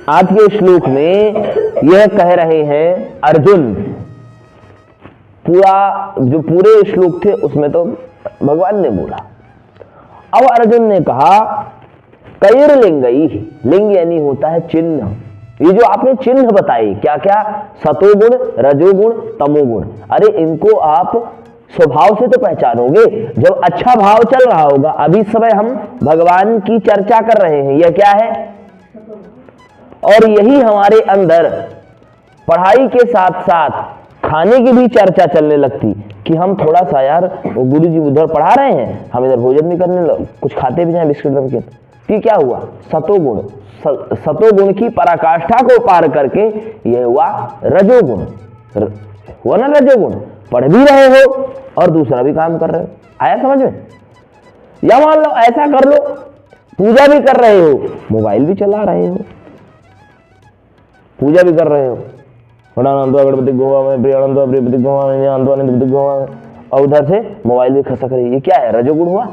आज के श्लोक में यह कह रहे हैं अर्जुन, जो पूरे श्लोक थे उसमें तो भगवान ने बोला। अब अर्जुन ने कहा कैर्लिंगई, लिंग यानी होता है चिन्ह। ये जो आपने चिन्ह बताए क्या क्या, सतोगुण, रजोगुण, तमोगुण, अरे इनको आप स्वभाव से तो पहचानोगे जब अच्छा भाव चल रहा होगा। अभी समय हम भगवान की चर्चा कर रहे हैं, यह क्या है? और यही हमारे अंदर पढ़ाई के साथ साथ खाने की भी चर्चा चलने लगती कि हम थोड़ा सा यार, गुरु जी उधर पढ़ा रहे हैं, हम इधर भोजन भी करने कुछ खाते भी जाए बिस्किट बिस्किट। कि क्या हुआ? सतोगुण, सतोगुण की पराकाष्ठा को पार करके यह हुआ रजोगुण, हुआ ना रजोगुण। पढ़ भी रहे हो और दूसरा भी काम कर रहे हो, आया समझ में? या मान लो ऐसा कर लो, पूजा भी कर रहे हो, मोबाइल भी चला रहे हो, पूजा भी कर रहे हो, गणपति गोवा में, प्रियानंद प्रियपति गोवा में, आनंद गोवा में, और उधर से मोबाइल भी खसक रही। ये क्या है? रजोगुण हुआ।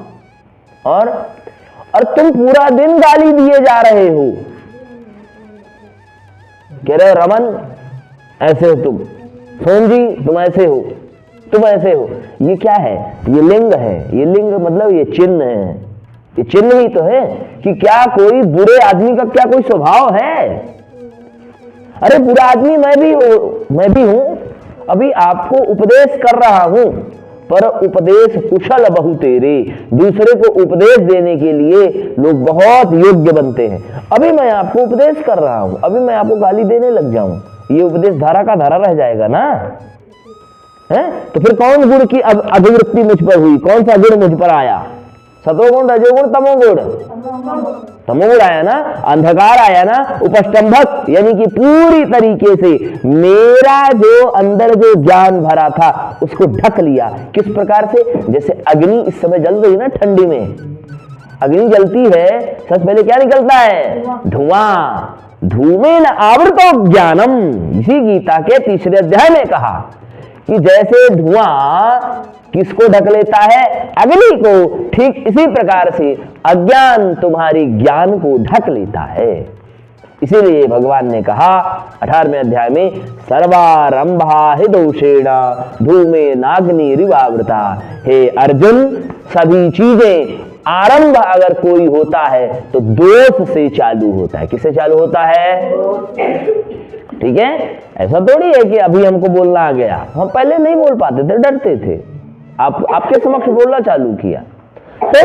और तुम पूरा दिन गाली दिए जा रहे हो, कह रहे रमन ऐसे हो तुम, सोम जी तुम ऐसे हो, तुम ऐसे हो। ये क्या है? ये लिंग है। ये लिंग मतलब ये चिन्ह है। ये चिन्ह ही तो है कि क्या कोई बुरे आदमी का क्या कोई स्वभाव है? अरे बुरा आदमी मैं भी हूं। अभी आपको उपदेश कर रहा हूं, पर उपदेश कुशल बहु तेरे, दूसरे को उपदेश देने के लिए लोग बहुत योग्य बनते हैं। अभी मैं आपको उपदेश कर रहा हूं, अभी मैं आपको गाली देने लग जाऊं, ये उपदेश धारा का धारा रह जाएगा ना, है? तो फिर कौन गुण की अभिवृत्ति मुझ पर हुई? कौन सा गुण मुझ पर आया? सतोगुण, रजोगुण, तमोगुण। तमोगुण आया ना, अंधकार आया ना, उपष्टंभक, यानी कि पूरी तरीके से मेरा जो अंदर जो ज्ञान भरा था उसको ढक लिया। किस प्रकार से? जैसे अग्नि इस समय जल रही ना, ठंडी में अग्नि जलती है, सबसे पहले क्या निकलता है? धुआं। धूमेन आवृतो ज्ञानम, इसी गीता के 3रे अध्याय में कहा कि जैसे धुआं किसको ढक लेता है? अग्नि को। ठीक इसी प्रकार से अज्ञान तुम्हारी ज्ञान को ढक लेता है। इसीलिए भगवान ने कहा 18वें अध्याय में, सर्वारंभा हि दोषेण धूमे नाग्नि रिवावृता। हे अर्जुन, सभी चीजें आरंभ अगर कोई होता है तो दोष से चालू होता है। किससे चालू होता है? ठीक है, ऐसा थोड़ी है कि अभी हमको बोलना आ गया, हम पहले नहीं बोल पाते थे, डरते थे, आपके समक्ष बोलना चालू किया। तो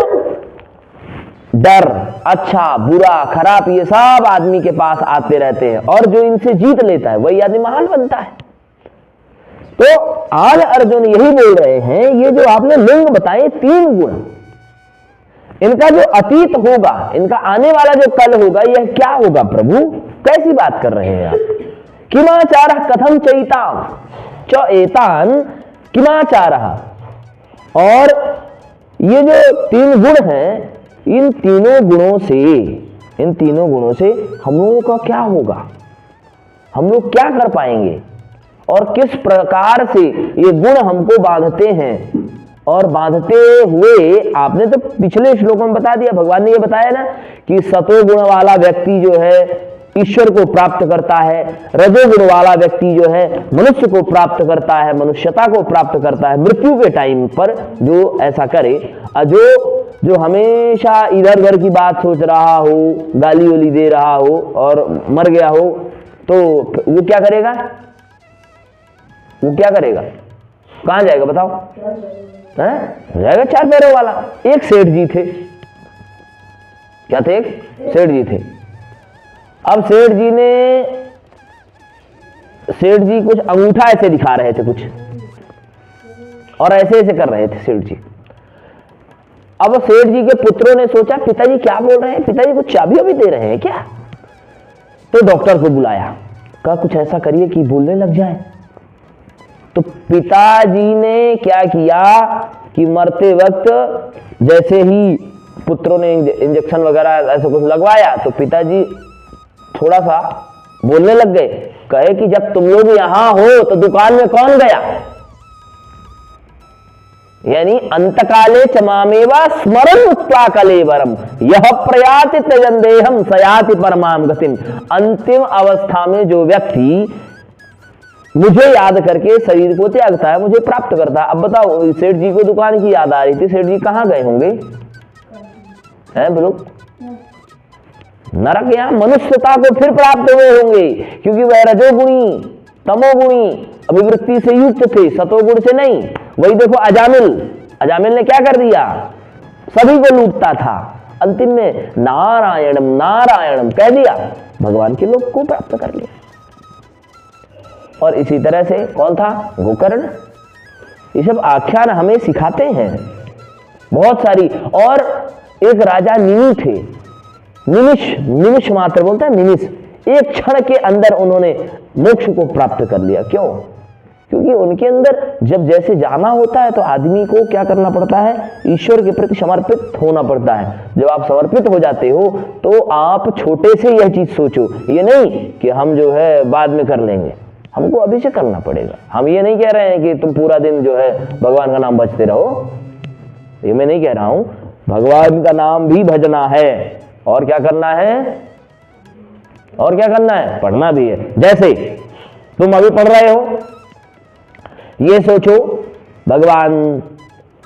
डर, अच्छा बुरा खराब, ये सब आदमी के पास आते रहते हैं, और जो इनसे जीत लेता है वही आदमी महान बनता है। तो आज अर्जुन यही बोल रहे हैं, ये जो आपने लिंग बताए 3 गुण, इनका जो अतीत होगा, इनका आने वाला जो कल होगा, यह क्या होगा प्रभु? कैसी बात कर रहे हैं आप? किमाचारः कथम चैताम च एतान किमाचारः। और ये जो 3 गुण हैं, इन तीनों गुणों से हम लोगों का क्या होगा? हम लोग क्या कर पाएंगे? और किस प्रकार से ये गुण हमको बांधते हैं? और बांधते हुए आपने तो पिछले श्लोक में बता दिया, भगवान ने ये बताया ना कि सतोगुण वाला व्यक्ति जो है ईश्वर को प्राप्त करता है, रजोगुण वाला व्यक्ति जो है मनुष्य को प्राप्त करता है, मनुष्यता को प्राप्त करता है मृत्यु के टाइम पर, जो ऐसा करे। जो हमेशा इधर उधर की बात सोच रहा हो, गाली वाली दे रहा हो और मर गया हो, तो वो क्या करेगा? कहां जाएगा बताओ? जाएगा 4 पैरों वाला। एक सेठ जी थे, क्या थे? एक सेठ जी थे। अब सेठ जी कुछ अंगूठा ऐसे दिखा रहे थे कुछ, और ऐसे ऐसे कर रहे थे सेठ जी। अब सेठ जी के पुत्रों ने सोचा, पिताजी क्या बोल रहे हैं? पिताजी कुछ चाबी भी दे रहे हैं क्या? तो डॉक्टर को बुलाया, कहा कुछ ऐसा करिए कि बोलने लग जाए। तो पिताजी ने क्या किया कि मरते वक्त जैसे ही पुत्रों ने इंजेक्शन वगैरह ऐसा कुछ लगवाया, तो पिताजी थोड़ा सा बोलने लग गए, कहे कि जब तुम लोग यहां हो तो दुकान में कौन गया? यानी अंतकाले च मामेवा स्मरन् मुक्त्वा कलेवरम यह प्रयाति त्यजन देहम सयाति परमाम गतिम। अंतिम अवस्था में जो व्यक्ति मुझे याद करके शरीर को त्यागता है, मुझे प्राप्त करता है। अब बताओ, सेठ जी को दुकान की याद आ रही थी, सेठ जी कहाँ गए होंगे? हैं बोलो, नरक या मनुष्यता को फिर प्राप्त हुए होंगे, क्योंकि वह रजोगुणी तमोगुणी अभिवृत्ति से युक्त थे, सतोगुण से नहीं। वही देखो अजामिल ने क्या कर दिया, सभी को लूटता था, अंतिम में नारायणम नारायणम कह दिया, भगवान के लोक को प्राप्त कर लिया। और इसी तरह से कौन था? गोकर्ण। ये सब आख्यान हमें सिखाते हैं बहुत सारी। और एक राजा निमि थे, निमिष मात्र बोलता है, निमिष, एक क्षण के अंदर उन्होंने मोक्ष को प्राप्त कर लिया। क्यों? क्योंकि उनके अंदर जब जैसे जाना होता है तो आदमी को क्या करना पड़ता है? ईश्वर के प्रति समर्पित होना पड़ता है। जब आप समर्पित हो जाते हो तो आप छोटे से यह चीज सोचो, ये नहीं कि हम जो है बाद में कर लेंगे, हमको अभी से करना पड़ेगा। हम ये नहीं कह रहे हैं कि तुम पूरा दिन जो है भगवान का नाम भजते रहो, ये मैं नहीं कह रहा हूं। भगवान का नाम भी भजना है, और क्या करना है? और क्या करना है? पढ़ना भी है। जैसे तुम अभी पढ़ रहे हो, ये सोचो भगवान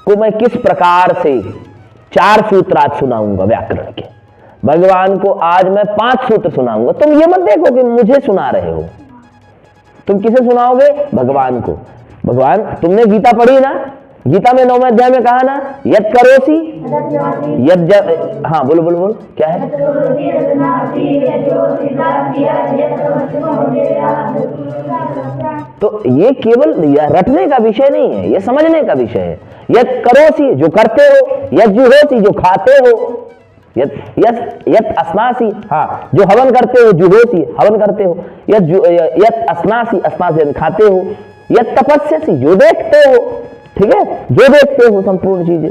को मैं किस प्रकार से 4 सूत्र आज सुनाऊंगा व्याकरण के, भगवान को आज मैं 5 सूत्र सुनाऊंगा। तुम ये मत देखो कि मुझे सुना रहे हो, तुम किसे सुनाओगे? भगवान को। भगवान, तुमने गीता पढ़ी ना, गीता में 9वें अध्याय में कहा ना, यद करोसी यद, हाँ बोलो बोलो बोलो, क्या है? तो ये केवल रटने का विषय नहीं है, ये समझने का विषय है। यद करोसी, जो करते हो, यद जुहोसी, जो खाते हो, यद अस्नासी, हाँ जो हवन करते हो, जुहोसी हवन करते हो, यद अस्नासी, अस्नासी खाते हो, यद तपस्यसी, जो देखते हो, ठीक है, जो देखते हो संपूर्ण चीजें,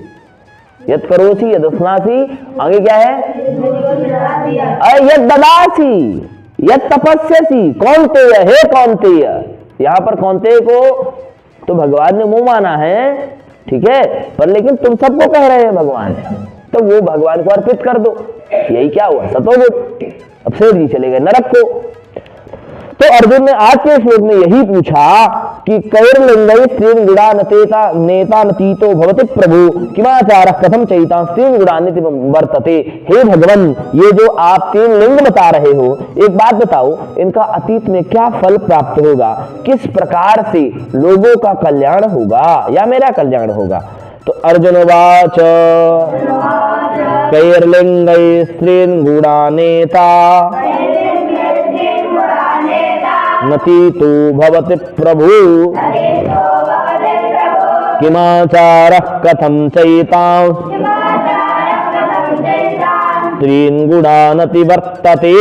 यद करोसी यद अस्नासी, आगे क्या है? यद ददासी यद तपस्यसी, कौनतेय, हे कौनतेय, यहां पर कौनतेय को तो भगवान ने मुंह माना है, ठीक है, पर लेकिन तुम सबको कह रहे हैं भगवान, तो वो भगवान को अर्पित कर दो। यही क्या हुआ? सतोगुण। अब शेर जी चले गए नरक को। तो अर्जुन ने आज के श्लोक में यही पूछा कि कैर्लिंगै स्त्रीन् गुणानतेता नेता नतीतो भवति प्रभु किमाचारः कथम चैता स्त्रीन् गुणान्विति वर्तते। हे भगवान, ये जो आप 3 लिंग बता रहे हो, एक बात बताओ, इनका अतीत में क्या फल प्राप्त होगा, किस प्रकार से लोगों का कल्याण होगा या मेरा कल्याण होगा? तो अर्जुनवाच कैर्लिंगै स्त्रीन् गुणानेता नतीतो भवति प्रभु किमाचारः कथं चैतां स्त्रीन् गुणानति वर्तते।